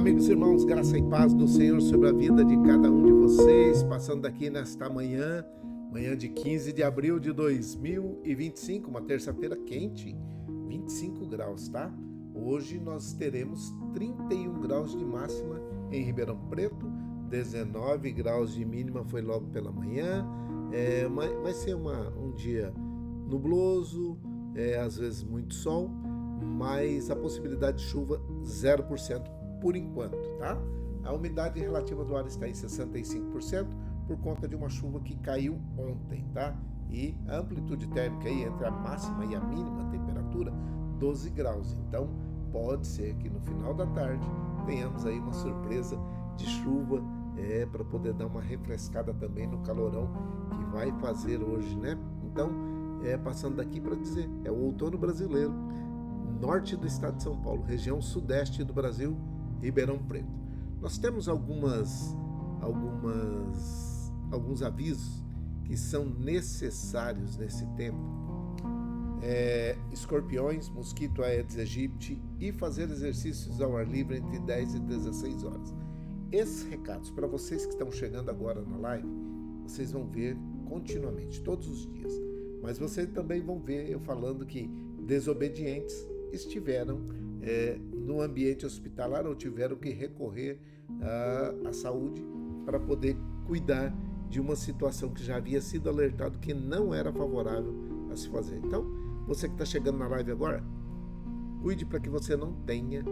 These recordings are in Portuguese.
amigos e irmãos, graça e paz do Senhor sobre a vida de cada um de vocês, passando aqui nesta manhã de 15 de abril de 2025, uma terça-feira quente, 25 graus, tá? Hoje nós teremos 31 graus de máxima em Ribeirão Preto, 19 graus de mínima foi logo pela manhã, vai ser um dia nubloso, às vezes muito sol, mas a possibilidade de chuva 0% por enquanto, tá? A umidade relativa do ar está em 65% por conta de uma chuva que caiu ontem, tá? E a amplitude térmica aí entre a máxima e a mínima temperatura 12 graus. Então, pode ser que no final da tarde tenhamos aí uma surpresa de chuva para poder dar uma refrescada também no calorão que vai fazer hoje, né? Então, passando daqui para dizer, é o outono brasileiro, norte do estado de São Paulo, região sudeste do Brasil, Ribeirão Preto. Nós temos alguns avisos que são necessários nesse tempo. Escorpiões, mosquito Aedes aegypti e fazer exercícios ao ar livre entre 10 e 16 horas. Esses recados, para vocês que estão chegando agora na live, vocês vão ver continuamente, todos os dias. Mas vocês também vão ver eu falando que desobedientes estiveram no ambiente hospitalar ou tiveram que recorrer à saúde para poder cuidar de uma situação que já havia sido alertado que não era favorável a se fazer. Então, você que está chegando na live agora, cuide para que você não tenha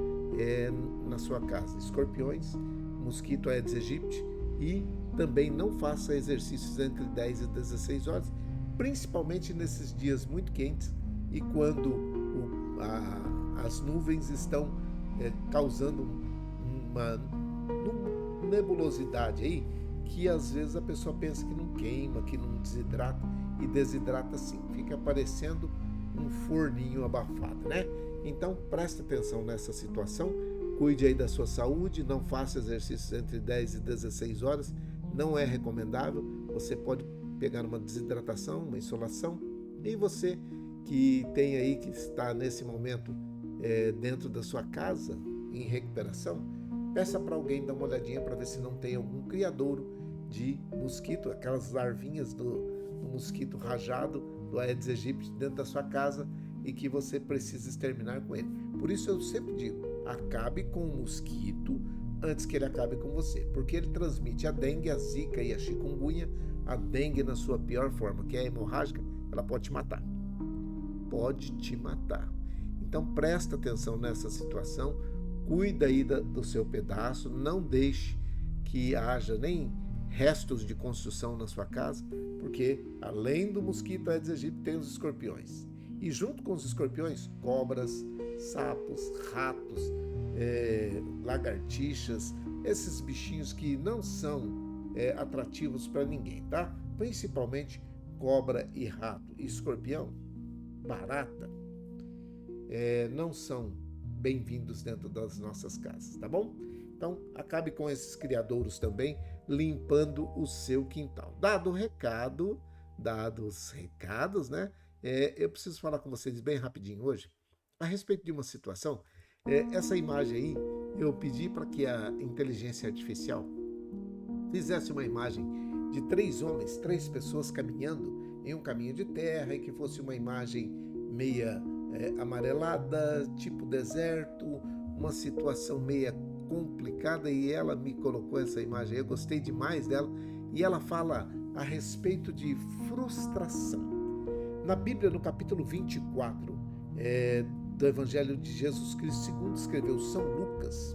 na sua casa escorpiões, mosquito Aedes aegypti e também não faça exercícios entre 10 e 16 horas, principalmente nesses dias muito quentes e quando as nuvens estão causando uma nebulosidade aí, que às vezes a pessoa pensa que não queima, que não desidrata, e desidrata sim, fica parecendo um forninho abafado, né? Então presta atenção nessa situação, cuide aí da sua saúde, não faça exercícios entre 10 e 16 horas, não é recomendável, você pode pegar uma desidratação, uma insolação, e você que tem aí, que está nesse momento dentro da sua casa, em recuperação, peça para alguém dar uma olhadinha para ver se não tem algum criadouro de mosquito, aquelas larvinhas do mosquito rajado, do Aedes aegypti, dentro da sua casa e que você precisa exterminar com ele. Por isso eu sempre digo, acabe com o mosquito antes que ele acabe com você, porque ele transmite a dengue, a zika e a chikungunya. A dengue na sua pior forma, que é a hemorrágica, ela pode te matar. Pode te matar. Então presta atenção nessa situação, cuida aí do seu pedaço, não deixe que haja nem restos de construção na sua casa, porque além do mosquito Aedes aegypti tem os escorpiões. E junto com os escorpiões, cobras, sapos, ratos, lagartixas, esses bichinhos que não são atrativos para ninguém, tá? Principalmente cobra e rato e escorpião, barata, não são bem-vindos dentro das nossas casas, tá bom? Então, acabe com esses criadouros também, limpando o seu quintal. Dados os recados, né? Eu preciso falar com vocês bem rapidinho hoje, a respeito de uma situação. Essa imagem aí, eu pedi para que a inteligência artificial fizesse uma imagem de 3 homens, 3 pessoas caminhando em um caminho de terra e que fosse uma imagem meia amarelada, tipo deserto, uma situação meia complicada, e ela me colocou essa imagem, eu gostei demais dela, e ela fala a respeito de frustração. Na Bíblia, no capítulo 24 do Evangelho de Jesus Cristo, segundo escreveu São Lucas,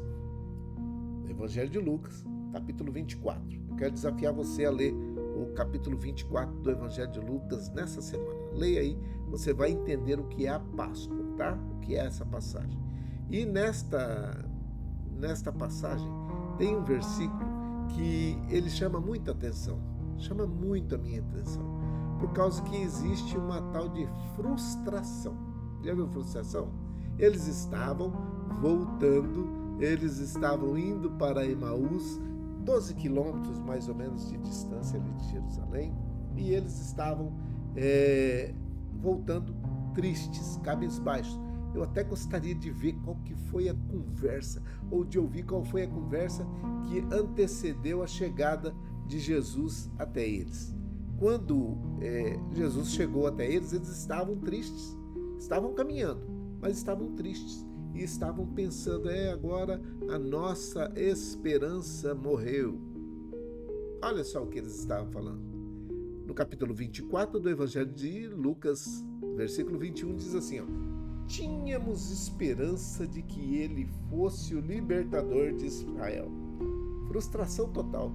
no Evangelho de Lucas, capítulo 24. Eu quero desafiar você a ler o capítulo 24 do Evangelho de Lucas nessa semana. Leia aí, você vai entender o que é a Páscoa, tá? O que é essa passagem. E nesta passagem tem um versículo que ele chama muita atenção, chama muito a minha atenção, por causa que existe uma tal de frustração. Já viu frustração? Eles estavam voltando, eles estavam indo para Emaús, 12 quilômetros mais ou menos de distância ali de Jerusalém, e eles estavam voltando tristes, cabisbaixos. Eu até gostaria de ver qual que foi a conversa, ou de ouvir qual foi a conversa que antecedeu a chegada de Jesus até eles. Quando Jesus chegou até eles, eles estavam tristes, estavam caminhando, mas estavam tristes e estavam pensando, agora a nossa esperança morreu. Olha só o que eles estavam falando. No capítulo 24 do Evangelho de Lucas, versículo 21, diz assim, tínhamos esperança de que ele fosse o libertador de Israel. Frustração total.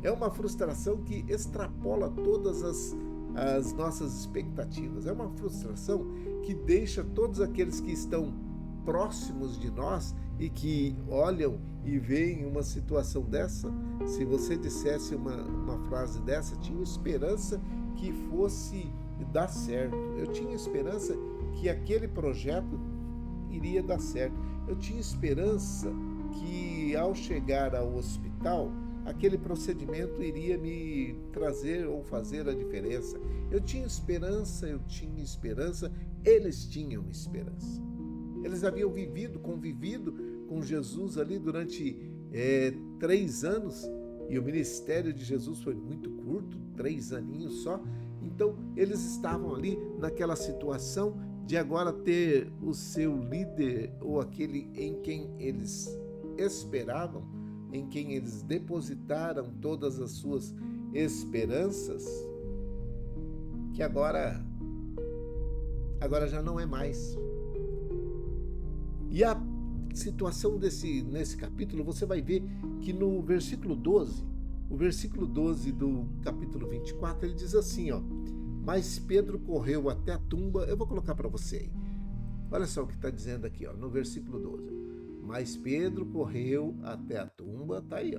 É uma frustração que extrapola todas as nossas expectativas. É uma frustração que deixa todos aqueles que estão próximos de nós e que olham e veem uma situação dessa. Se você dissesse uma frase dessa, tinha esperança que fosse dar certo. Eu tinha esperança que aquele projeto iria dar certo. Eu tinha esperança que ao chegar ao hospital, aquele procedimento iria me trazer ou fazer a diferença. Eu tinha esperança, eles tinham esperança. Eles haviam convivido com Jesus ali durante 3 anos, e o ministério de Jesus foi muito curto, 3 aninhos só. Então eles estavam ali naquela situação de agora ter o seu líder, ou aquele em quem eles esperavam, em quem eles depositaram todas as suas esperanças, que agora já não é mais. E a situação nesse capítulo, você vai ver que no versículo 12, o versículo 12 do capítulo 24, ele diz assim, mas Pedro correu até a tumba. Eu vou colocar para você aí. Olha só o que está dizendo aqui, no versículo 12. Mas Pedro correu até a tumba, tá aí,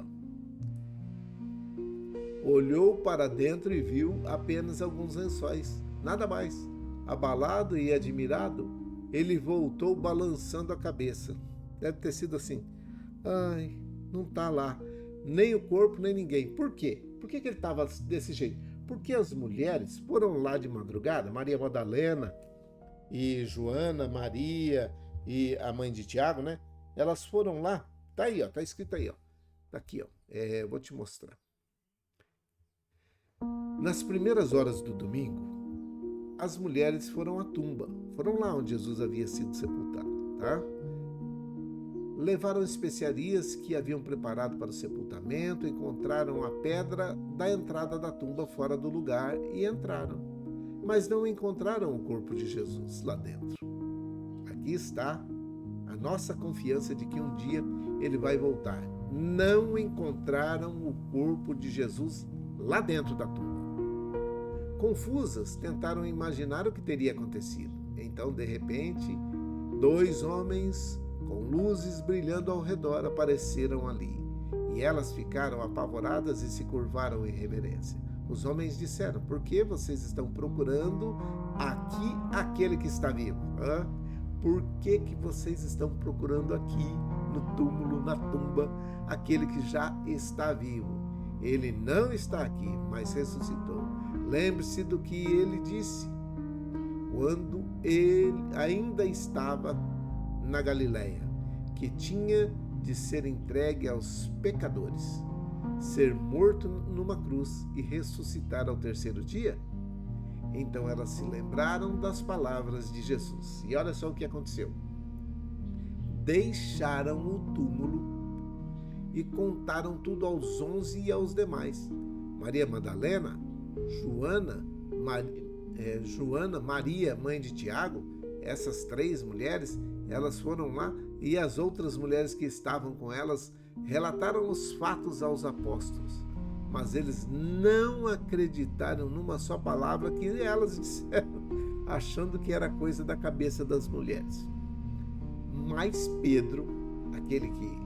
olhou para dentro e viu apenas alguns lençóis, nada mais. Abalado e admirado, ele voltou balançando a cabeça. Deve ter sido assim, não está lá, nem o corpo, nem ninguém. Por quê? Por que ele estava desse jeito? Porque as mulheres foram lá de madrugada, Maria Madalena e Joana, Maria e a mãe de Tiago, né? Elas foram lá, tá aí, tá escrito aí, tá aqui, eu vou te mostrar. Nas primeiras horas do domingo, as mulheres foram à tumba, foram lá onde Jesus havia sido sepultado, tá? Levaram especiarias que haviam preparado para o sepultamento, encontraram a pedra da entrada da tumba fora do lugar e entraram. Mas não encontraram o corpo de Jesus lá dentro. Aqui está a nossa confiança de que um dia ele vai voltar. Não encontraram o corpo de Jesus lá dentro da tumba. Confusas, tentaram imaginar o que teria acontecido. Então, de repente, 2 homens com luzes brilhando ao redor apareceram ali, e elas ficaram apavoradas e se curvaram em reverência. Os homens disseram, por que vocês estão procurando aqui aquele que está vivo? Por que vocês estão procurando aqui no túmulo, na tumba, aquele que já está vivo? Ele não está aqui, mas ressuscitou. Lembre-se do que ele disse quando ele ainda estava na Galileia, que tinha de ser entregue aos pecadores, ser morto numa cruz e ressuscitar ao 3º dia. Então elas se lembraram das palavras de Jesus. E olha só o que aconteceu. Deixaram o túmulo e contaram tudo aos 11 e aos demais. Maria Madalena, Joana, Maria, mãe de Tiago, essas 3 mulheres, elas foram lá, e as outras mulheres que estavam com elas relataram os fatos aos apóstolos. Mas eles não acreditaram numa só palavra que elas disseram, achando que era coisa da cabeça das mulheres. Mas Pedro, aquele que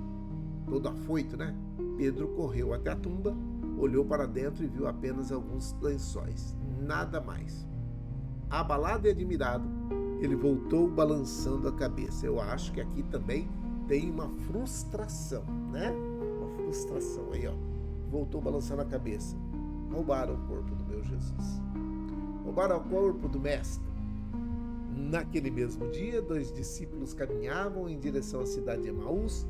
todo afoito, né? Pedro correu até a tumba, olhou para dentro e viu apenas alguns lençóis, nada mais. Abalado e admirado, ele voltou balançando a cabeça. Eu acho que aqui também tem uma frustração, né? Uma frustração aí, Voltou balançando a cabeça. Roubaram o corpo do meu Jesus. Roubaram o corpo do mestre. Naquele mesmo dia, 2 discípulos caminhavam em direção à cidade de Emaús,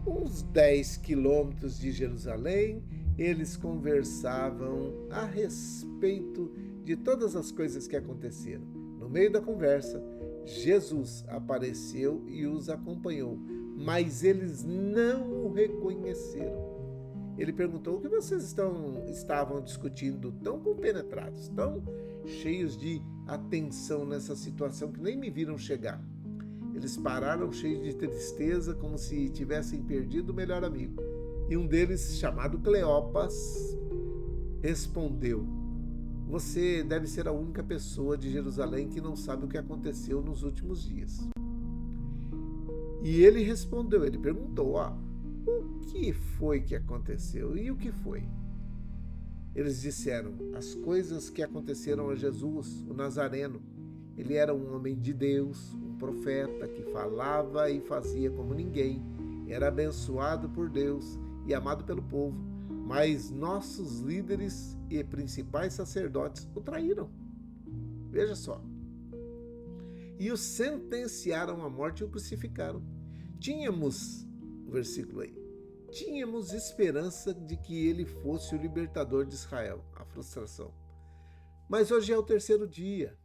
uns 10 quilômetros de Jerusalém. Eles conversavam a respeito de todas as coisas que aconteceram. No meio da conversa, Jesus apareceu e os acompanhou, mas eles não o reconheceram. Ele perguntou: o que vocês estavam discutindo tão compenetrados, tão cheios de atenção nessa situação que nem me viram chegar? Eles pararam cheios de tristeza, como se tivessem perdido o melhor amigo. E um deles, chamado Cleopas, respondeu: você deve ser a única pessoa de Jerusalém que não sabe o que aconteceu nos últimos dias. E ele respondeu, ele perguntou: o que foi que aconteceu? E o que foi? Eles disseram: as coisas que aconteceram a Jesus, o Nazareno. Ele era um homem de Deus, um profeta que falava e fazia como ninguém, era abençoado por Deus e amado pelo povo, mas nossos líderes e principais sacerdotes o traíram. Veja só. E o sentenciaram à morte e o crucificaram. Tínhamos, versículo aí, tínhamos esperança de que ele fosse o libertador de Israel. A frustração. Mas hoje é o 3º dia.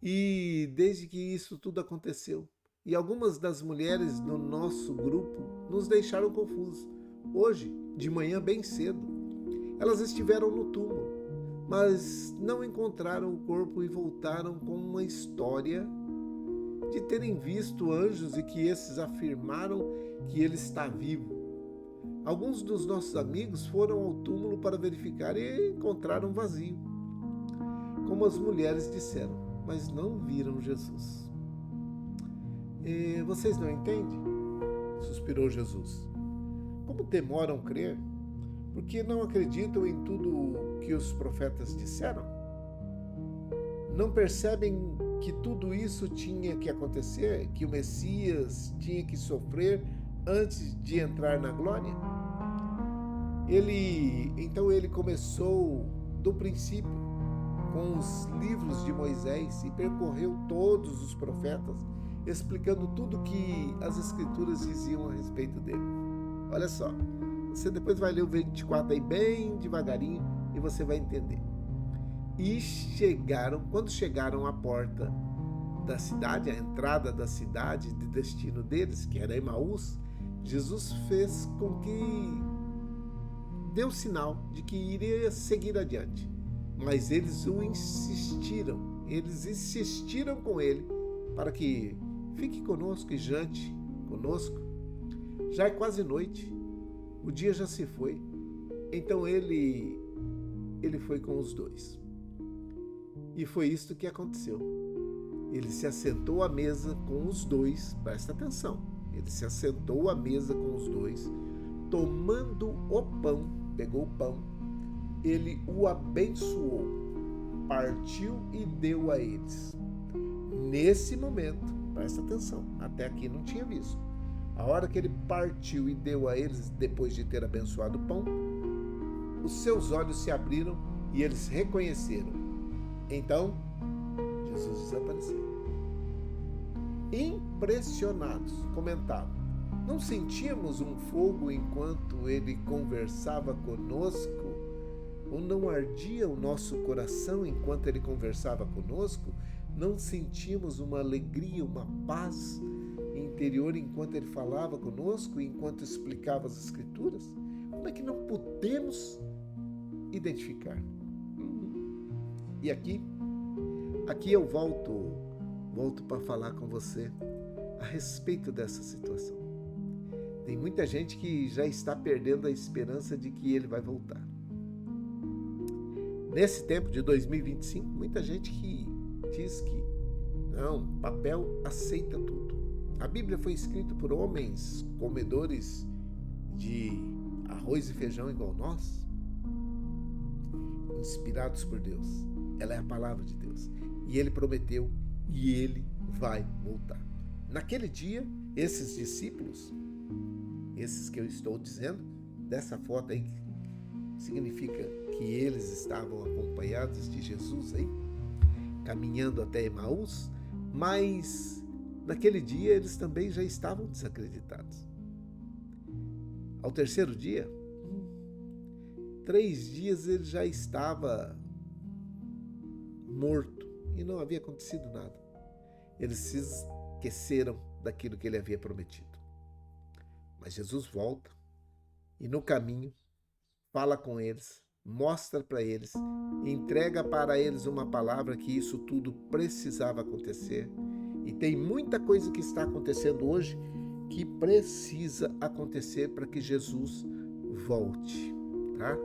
E desde que isso tudo aconteceu, e algumas das mulheres do nosso grupo nos deixaram confusos. Hoje, de manhã bem cedo, elas estiveram no túmulo, mas não encontraram o corpo e voltaram com uma história de terem visto anjos e que esses afirmaram que ele está vivo. Alguns dos nossos amigos foram ao túmulo para verificar e encontraram vazio, como as mulheres disseram, mas não viram Jesus. Vocês não entendem? Suspirou Jesus. Como demoram crer? Porque não acreditam em tudo que os profetas disseram? Não percebem que tudo isso tinha que acontecer? Que o Messias tinha que sofrer antes de entrar na glória? Então ele começou do princípio, com os livros de Moisés, e percorreu todos os profetas, explicando tudo que as escrituras diziam a respeito dele. Olha só, você depois vai ler o 24 aí bem devagarinho e você vai entender. E quando chegaram à porta da cidade, a entrada da cidade de destino deles, que era Emaús, Jesus fez com que deu sinal de que iria seguir adiante. Mas eles insistiram com ele para que fique conosco e jante conosco. Já é quase noite, o dia já se foi. Então ele foi com os dois. E foi isto que aconteceu. Ele se assentou à mesa com os dois, presta atenção, ele se assentou à mesa com os dois, tomando o pão, pegou o pão, ele o abençoou, partiu e deu a eles. Nesse momento, presta atenção, até aqui não tinha visto. A hora que ele partiu e deu a eles, depois de ter abençoado o pão, os seus olhos se abriram e eles reconheceram. Então, Jesus desapareceu. Impressionados, comentavam: não sentíamos um fogo enquanto ele conversava conosco? Ou não ardia o nosso coração enquanto ele conversava conosco? Não sentimos uma alegria, uma paz interior enquanto ele falava conosco, enquanto explicava as Escrituras? Como é que não podemos identificar? E aqui eu volto para falar com você a respeito dessa situação. Tem muita gente que já está perdendo a esperança de que ele vai voltar. Nesse tempo de 2025, muita gente que diz que não, papel aceita tudo. A Bíblia foi escrita por homens comedores de arroz e feijão igual nós, inspirados por Deus. Ela é a palavra de Deus. E ele prometeu e ele vai voltar. Naquele dia, esses discípulos, esses que eu estou dizendo, dessa foto aí, significa que eles estavam acompanhados de Jesus aí, caminhando até Emaús, Mas naquele dia eles também já estavam desacreditados. Ao terceiro dia, 3 dias ele já estava morto e não havia acontecido nada. Eles se esqueceram daquilo que ele havia prometido. Mas Jesus volta e no caminho fala com eles, mostra para eles, entrega para eles uma palavra que isso tudo precisava acontecer. E tem muita coisa que está acontecendo hoje que precisa acontecer para que Jesus volte, tá?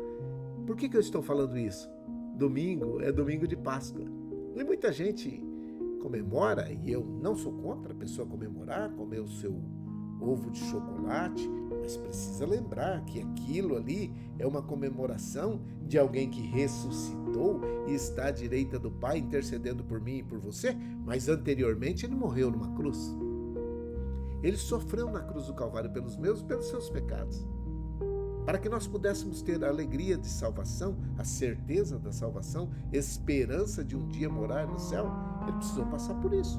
Por que eu estou falando isso? Domingo é domingo de Páscoa. E muita gente comemora, e eu não sou contra a pessoa comemorar, comer o seu ovo de chocolate, mas precisa lembrar que aquilo ali é uma comemoração de alguém que ressuscitou e está à direita do Pai intercedendo por mim e por você, mas anteriormente ele morreu numa cruz. Ele sofreu na cruz do Calvário pelos meus e pelos seus pecados. Para que nós pudéssemos ter a alegria de salvação, a certeza da salvação, esperança de um dia morar no céu, ele precisou passar por isso.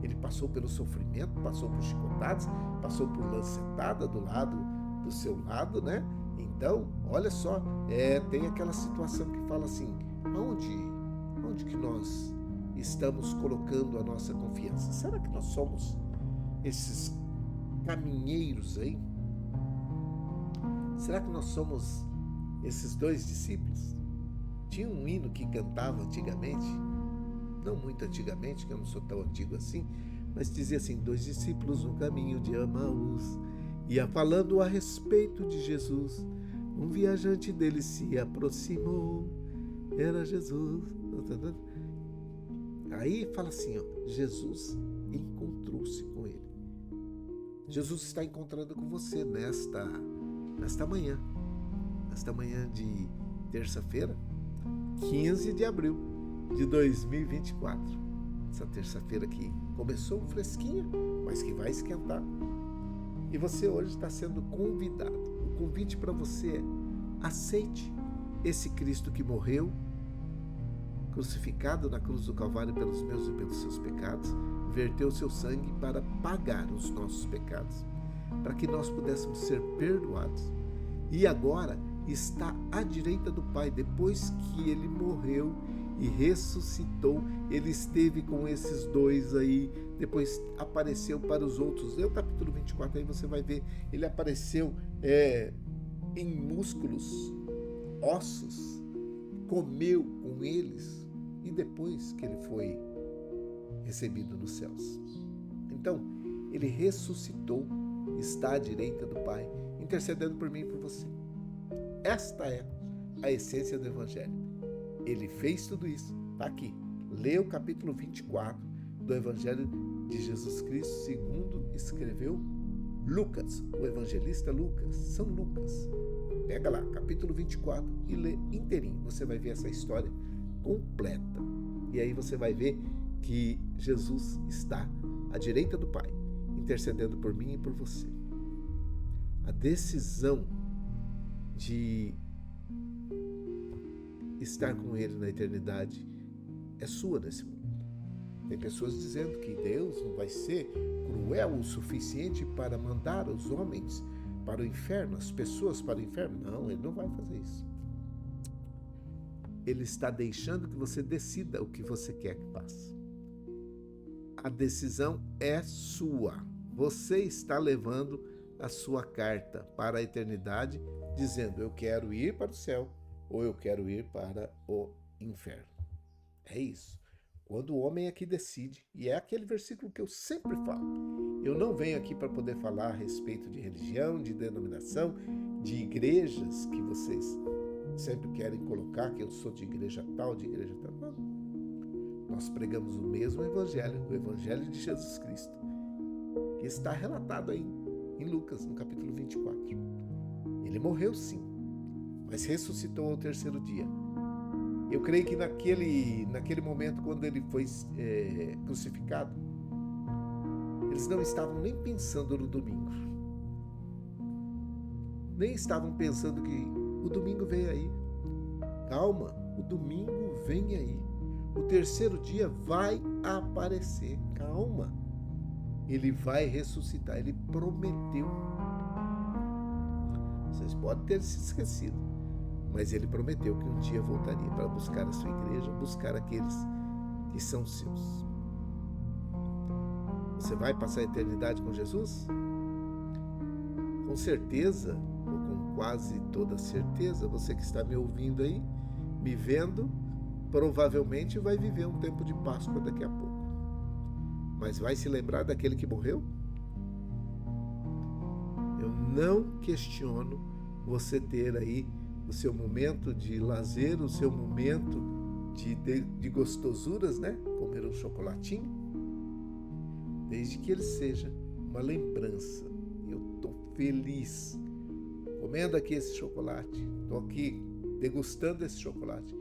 Ele passou pelo sofrimento, passou por chicotadas, passou por lancetada do seu lado, né? Então, olha só, tem aquela situação que fala assim, aonde que nós estamos colocando a nossa confiança? Será que nós somos esses caminheiros aí? Será que nós somos esses 2 discípulos? Tinha um hino que cantava antigamente, não muito antigamente, que eu não sou tão antigo assim, mas dizia assim, 2 discípulos no caminho de Emaús, ia falando a respeito de Jesus, um viajante dele se aproximou, era Jesus. Aí fala assim, Jesus encontrou-se com ele. Jesus está encontrando com você nesta manhã de terça-feira, 15 de abril de 2024. Essa terça-feira que começou fresquinha, mas que vai esquentar. E você hoje está sendo convidado. O convite para você é: aceite esse Cristo que morreu, crucificado na cruz do Calvário pelos meus e pelos seus pecados, verteu seu sangue para pagar os nossos pecados, para que nós pudéssemos ser perdoados. E agora está à direita do Pai. Depois que ele morreu e ressuscitou, ele esteve com esses 2 aí, depois apareceu para os outros. Lê o capítulo 24, aí você vai ver, ele apareceu em músculos, ossos, comeu com eles, e depois que ele foi recebido nos céus. Então, ele ressuscitou, está à direita do Pai, intercedendo por mim e por você. Esta é a essência do Evangelho. Ele fez tudo isso, está aqui. Lê o capítulo 24 do Evangelho de Jesus Cristo, segundo escreveu Lucas, o evangelista Lucas, São Lucas. Pega lá, capítulo 24 e lê inteirinho. Você vai ver essa história completa. E aí você vai ver que Jesus está à direita do Pai, intercedendo por mim e por você. A decisão de estar com Ele na eternidade é sua nesse mundo. Tem pessoas dizendo que Deus não vai ser cruel o suficiente para mandar os homens para o inferno, as pessoas para o inferno. Não, Ele não vai fazer isso. Ele está deixando que você decida o que você quer que faça. A decisão é sua. Você está levando a sua carta para a eternidade, dizendo: eu quero ir para o céu ou eu quero ir para o inferno. É isso. Quando o homem aqui decide, e é aquele versículo que eu sempre falo, eu não venho aqui para poder falar a respeito de religião, de denominação, de igrejas que vocês sempre querem colocar, que eu sou de igreja tal, de igreja tal. Não. Nós pregamos o mesmo evangelho, o evangelho de Jesus Cristo, que está relatado aí em Lucas, no capítulo 24. Ele morreu sim, mas ressuscitou ao terceiro dia. Eu creio que naquele momento, quando ele foi crucificado, eles não estavam nem pensando no domingo. Nem estavam pensando que o domingo vem aí. Calma, o domingo vem aí. O terceiro dia vai aparecer. Calma. Ele vai ressuscitar. Ele prometeu. Vocês podem ter se esquecido, mas ele prometeu que um dia voltaria para buscar a sua igreja, buscar aqueles que são seus. Você vai passar a eternidade com Jesus? Com certeza, ou com quase toda certeza, você que está me ouvindo aí, me vendo, provavelmente vai viver um tempo de Páscoa daqui a pouco. Mas vai se lembrar daquele que morreu? Eu não questiono você ter aí o seu momento de lazer, o seu momento de gostosuras, né? Comer um chocolatinho, desde que ele seja uma lembrança. Eu estou feliz comendo aqui esse chocolate, estou aqui degustando esse chocolate,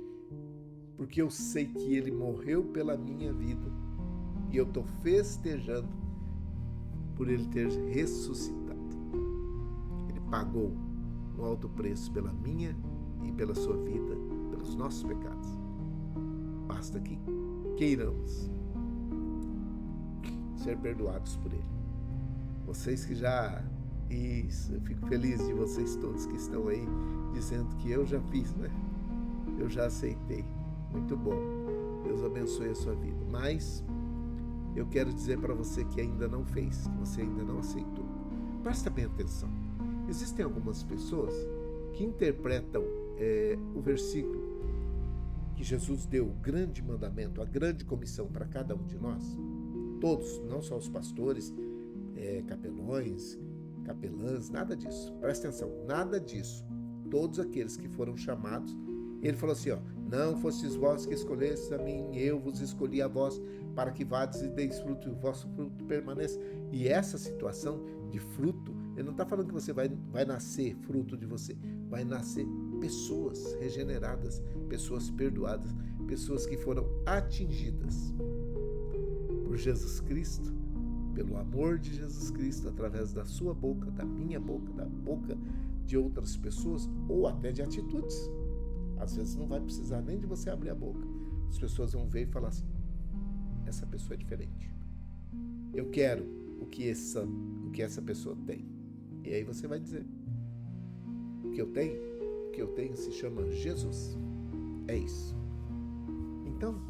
porque eu sei que ele morreu pela minha vida e eu estou festejando por ele ter ressuscitado. Ele pagou um alto preço pela minha e pela sua vida, pelos nossos pecados. Basta que queiramos ser perdoados por ele. Vocês que já... Isso, eu fico feliz de vocês todos que estão aí dizendo que eu já fiz, né? Eu já aceitei. Muito bom. Deus abençoe a sua vida. Mas eu quero dizer para você que ainda não fez, que você ainda não aceitou. Presta bem atenção. Existem algumas pessoas que interpretam o versículo que Jesus deu, o grande mandamento, a grande comissão para cada um de nós, todos, não só os pastores, capelões, capelãs, nada disso. Presta atenção, nada disso. Todos aqueles que foram chamados, ele falou assim, não fostes vós que escolhestes a mim, eu vos escolhi a vós, para que vades e deis fruto, e o vosso fruto permaneça. E essa situação de fruto, ele não está falando que você vai nascer fruto de você, vai nascer pessoas regeneradas, pessoas perdoadas, pessoas que foram atingidas por Jesus Cristo, pelo amor de Jesus Cristo, através da sua boca, da minha boca, da boca de outras pessoas, ou até de atitudes. Às vezes não vai precisar nem de você abrir a boca. As pessoas vão ver e falar assim, essa pessoa é diferente. Eu quero o que essa pessoa tem. E aí você vai dizer, o que eu tenho se chama Jesus. É isso. Então,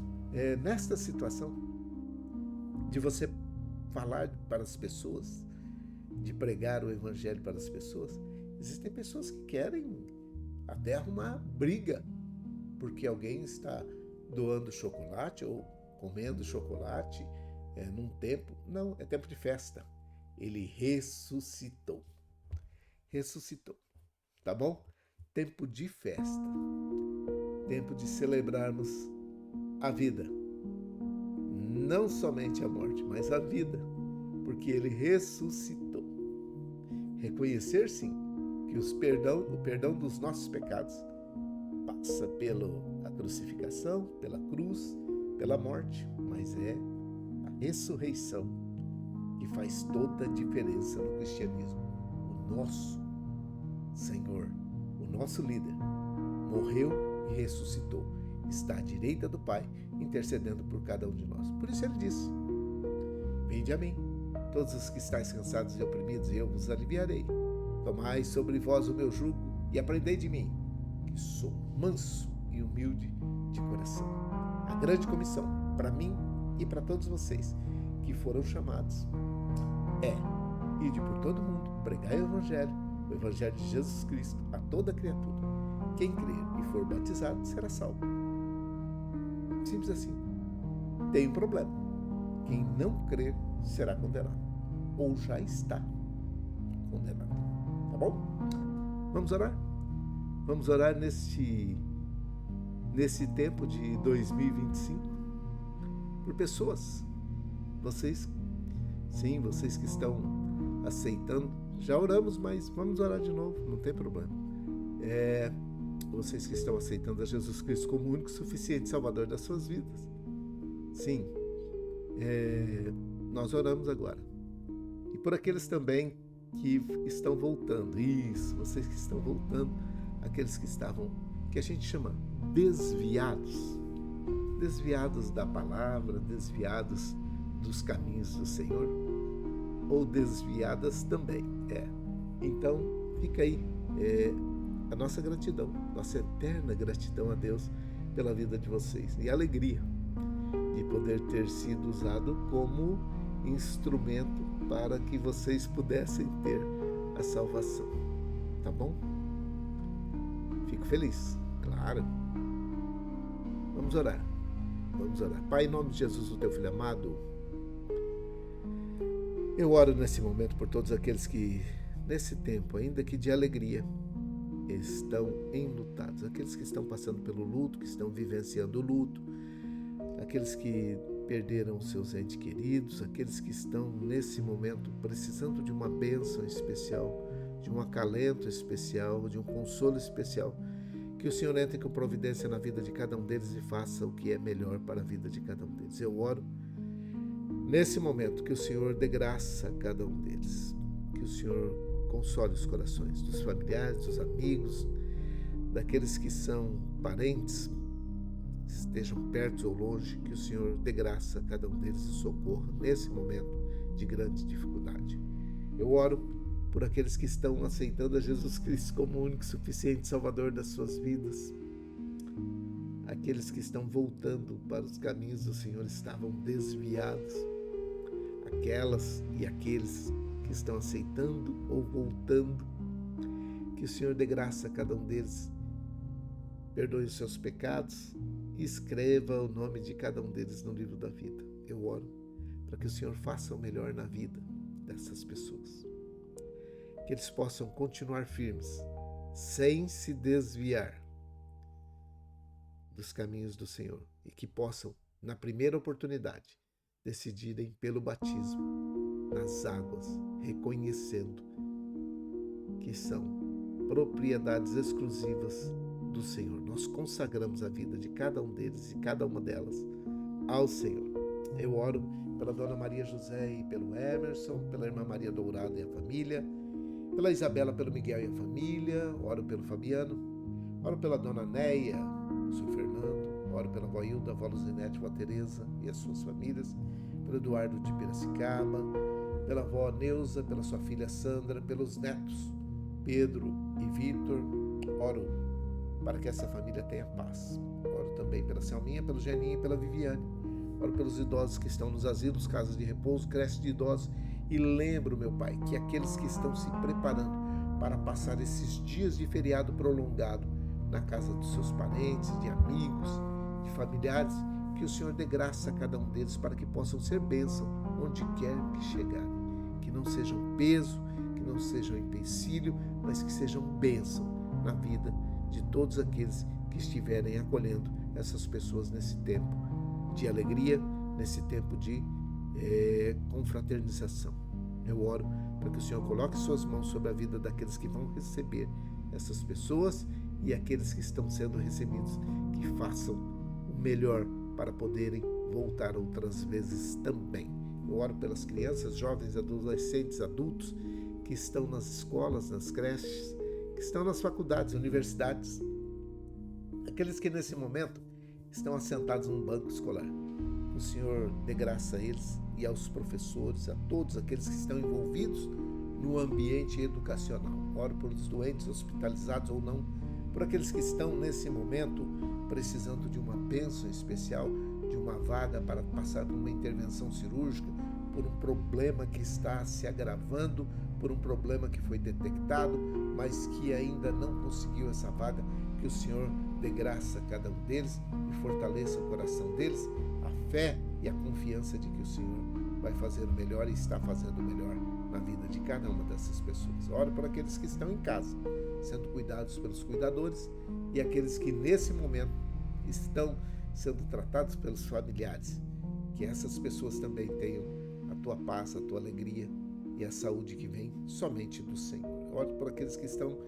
nesta situação de você falar para as pessoas, de pregar o evangelho para as pessoas, existem pessoas que querem até arrumar briga, porque alguém está doando chocolate ou comendo chocolate num tempo. Não, é tempo de festa. Ele ressuscitou. Ressuscitou. Tá bom? Tempo de festa. Tempo de celebrarmos a vida. Não somente a morte, mas a vida, porque ele ressuscitou. Reconhecer, sim, que o perdão dos nossos pecados passa pela crucificação, pela cruz, pela morte, mas é a ressurreição que faz toda a diferença no cristianismo. O nosso Senhor, o nosso líder, morreu e ressuscitou. Está à direita do Pai, intercedendo por cada um de nós. Por isso ele disse, vinde a mim, todos os que estáis cansados e oprimidos, e eu vos aliviarei. Tomai sobre vós o meu jugo e aprendei de mim, que sou manso e humilde de coração. A grande comissão, para mim e para todos vocês que foram chamados, ide por todo mundo, pregai o Evangelho de Jesus Cristo a toda criatura. Quem crer e for batizado será salvo. Simples assim. Tem um problema. Quem não crer será condenado. Ou já está condenado. Tá bom? Vamos orar? Vamos orar nesse tempo de 2025 por pessoas. Vocês que estão aceitando. Já oramos, mas vamos orar de novo, não tem problema. Vocês que estão aceitando a Jesus Cristo como o único e suficiente Salvador das suas vidas. Sim, nós oramos agora. E por aqueles também que estão voltando. Isso, vocês que estão voltando, aqueles que estavam, que a gente chama desviados. desviados da palavra, desviados dos caminhos do Senhor, ou desviadas também. Então, fica aí a nossa gratidão, nossa eterna gratidão a Deus pela vida de vocês e a alegria de poder ter sido usado como instrumento para que vocês pudessem ter a salvação. Tá bom? Fico feliz, claro. Vamos orar. Pai, em nome de Jesus, o teu filho amado, eu oro nesse momento por todos aqueles que, nesse tempo, ainda que de alegria, estão enlutados, aqueles que estão passando pelo luto, que estão vivenciando o luto, aqueles que perderam seus entes queridos, aqueles que estão nesse momento precisando de uma bênção especial, de um acalento especial, de um consolo especial, que o Senhor entre com providência na vida de cada um deles e faça o que é melhor para a vida de cada um deles. Eu oro nesse momento que o Senhor dê graça a cada um deles, que o Senhor console os corações dos familiares, dos amigos, daqueles que são parentes, estejam perto ou longe, que o Senhor dê graça a cada um deles e socorra nesse momento de grande dificuldade. Eu oro por aqueles que estão aceitando a Jesus Cristo como o único e suficiente Salvador das suas vidas, aqueles que estão voltando para os caminhos do Senhor, estavam desviados, aquelas e aqueles que estão aceitando ou voltando, que o Senhor dê graça a cada um deles, perdoe os seus pecados e escreva o nome de cada um deles no livro da vida. Eu oro para que o Senhor faça o melhor na vida dessas pessoas, que eles possam continuar firmes, sem se desviar dos caminhos do Senhor, e que possam, na primeira oportunidade, decidirem pelo batismo nas águas, reconhecendo que são propriedades exclusivas do Senhor. Nós consagramos a vida de cada um deles e cada uma delas ao Senhor. Eu oro pela Dona Maria José e pelo Emerson, pela Irmã Maria Dourado e a família, pela Isabela, pelo Miguel e a família, oro pelo Fabiano, oro pela Dona Neia, o Sr. Fernando, oro pela Vó Hilda, a Vó Luzinete, a Vó Tereza e as suas famílias, pelo Eduardo de Piracicaba, pela avó Neuza, pela sua filha Sandra, pelos netos Pedro e Vitor. Oro para que essa família tenha paz. Oro também pela Selminha, pelo Geninho e pela Viviane. Oro pelos idosos que estão nos asilos, casas de repouso, creches de idosos. E lembro, meu Pai, que aqueles que estão se preparando para passar esses dias de feriado prolongado na casa dos seus parentes, de amigos, de familiares, que o Senhor dê graça a cada um deles para que possam ser bênção onde quer que chegarem. Que não sejam peso, que não sejam empecilho, mas que sejam bênção na vida de todos aqueles que estiverem acolhendo essas pessoas nesse tempo de alegria, nesse tempo de confraternização. Eu oro para que o Senhor coloque suas mãos sobre a vida daqueles que vão receber essas pessoas e aqueles que estão sendo recebidos, que façam o melhor para poderem voltar outras vezes também. Eu oro pelas crianças, jovens, adolescentes, adultos que estão nas escolas, nas creches, que estão nas faculdades, universidades, aqueles que nesse momento estão assentados num banco escolar. O Senhor dê graça a eles e aos professores, a todos aqueles que estão envolvidos no ambiente educacional. Oro pelos doentes hospitalizados ou não, por aqueles que estão nesse momento precisando de uma bênção especial, de uma vaga para passar por uma intervenção cirúrgica, por um problema que está se agravando, por um problema que foi detectado, mas que ainda não conseguiu essa vaga. Que o Senhor dê graça a cada um deles e fortaleça o coração deles, a fé e a confiança de que o Senhor vai fazer o melhor e está fazendo o melhor na vida de cada uma dessas pessoas. Oro por aqueles que estão em casa, sendo cuidados pelos cuidadores, e aqueles que nesse momento estão sendo tratados pelos familiares. Que essas pessoas também tenham a tua paz, a tua alegria e a saúde que vem somente do Senhor. Oro por aqueles que estão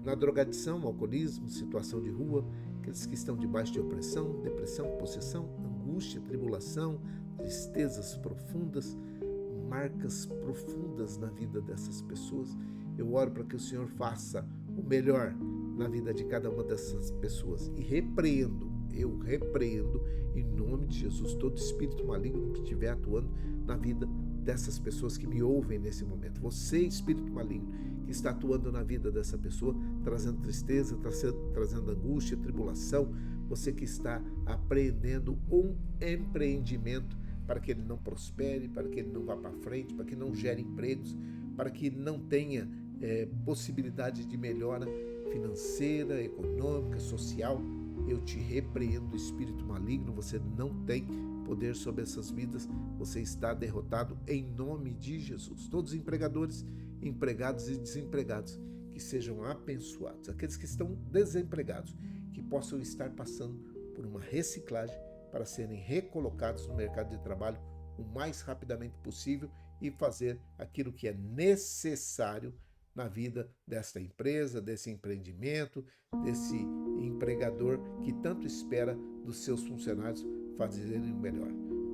na drogadição, alcoolismo, situação de rua, aqueles que estão debaixo de opressão, depressão, possessão, angústia, tribulação, tristezas profundas, marcas profundas na vida dessas pessoas. Eu oro para que o Senhor faça o melhor na vida de cada uma dessas pessoas e repreendo Eu repreendo em nome de Jesus todo espírito maligno que estiver atuando na vida dessas pessoas que me ouvem nesse momento. Você, espírito maligno, que está atuando na vida dessa pessoa, trazendo tristeza, trazendo angústia, tribulação, você que está apreendendo um empreendimento para que ele não prospere, para que ele não vá para frente, para que não gere empregos, para que não tenha possibilidade de melhora financeira, econômica, social. Eu te repreendo, espírito maligno, você não tem poder sobre essas vidas, você está derrotado em nome de Jesus. Todos os empregadores, empregados e desempregados, que sejam abençoados. Aqueles que estão desempregados, que possam estar passando por uma reciclagem para serem recolocados no mercado de trabalho o mais rapidamente possível e fazer aquilo que é necessário na vida desta empresa, desse empreendimento, desse empregador que tanto espera dos seus funcionários fazerem o melhor.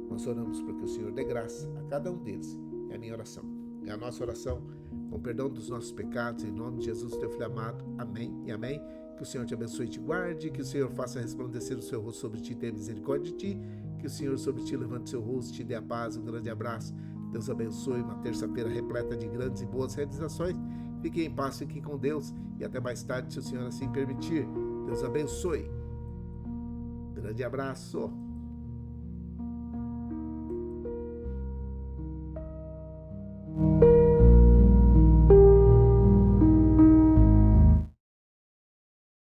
Nós oramos para que o Senhor dê graça a cada um deles. É a minha oração. É a nossa oração, com perdão dos nossos pecados, em nome de Jesus, teu Filho amado. Amém e amém. Que o Senhor te abençoe e te guarde, que o Senhor faça resplandecer o seu rosto sobre ti e tenha misericórdia de ti, que o Senhor sobre ti levante seu rosto e te dê a paz. Um grande abraço. Deus abençoe, uma terça-feira repleta de grandes e boas realizações. Fiquem em paz, fiquem com Deus e até mais tarde, se o Senhor assim permitir. Deus abençoe. Grande abraço.